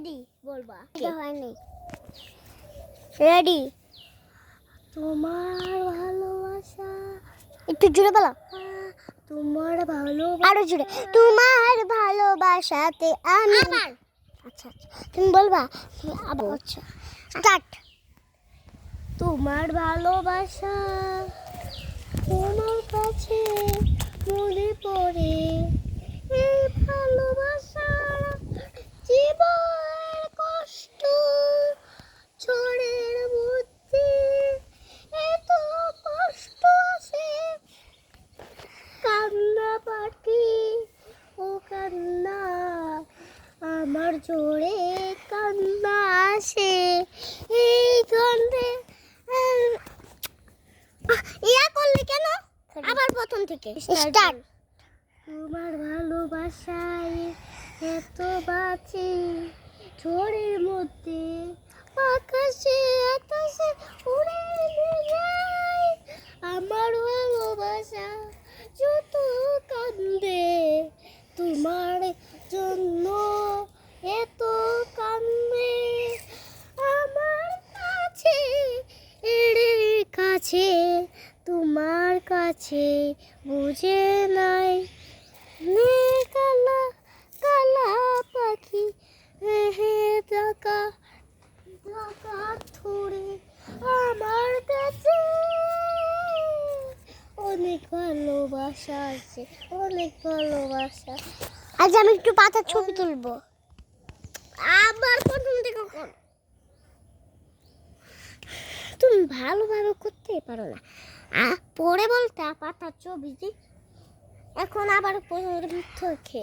ready বলবা হয়নি ready তোমার ভালোবাসা একটু জোরে বলো তোমার ভালোবাসা আরো জোরে তোমার ভালোবাসাতে আমি আচ্ছা আচ্ছা তুমি বলবা আবার আচ্ছা স্টার্ট তোমার ভালোবাসা তোমার কাছে মনে পড়ে এই ভালোবাসা জীবনের কষ্ট ঝড়ের মধ্যে এত কষ্ট আছে কান্না পাখি ও কান্না আমার জোরে কান্না আসে এই গন্ধে ইয়া করলে কেন আবার প্রথম থেকে স্টার্ট তোমার ভালোবাসায় এত বাঁচি ঝড়ের মধ্যে আকাশে আকাশে উড়ে যায় আমার ভালোবাসা যত কান্দে তোমার জন্য এত কান্দে আমার কাছে এড়ে কাছে তোমার কাছে বুঝে নাই নে কালা কালা পাখি হে টাকা টাকা ধরে আমার কাছে অনেক ভালোবাসা আছে অনেক ভালোবাসা আজ আমি একটু পাতার ছবি তুলবো আবার প্রথম থেকে কর তুমি ভালোভাবে করতে পারো না পরে বলতে পাতার ছবি যে এখন আবার প্রথম থেকে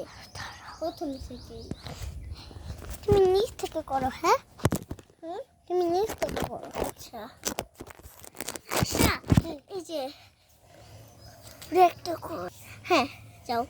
তুমি নিচ থেকে করো হ্যাঁ তুমি নিচ থেকে করো আচ্ছা আচ্ছা এই যে একটা করো হ্যাঁ যাও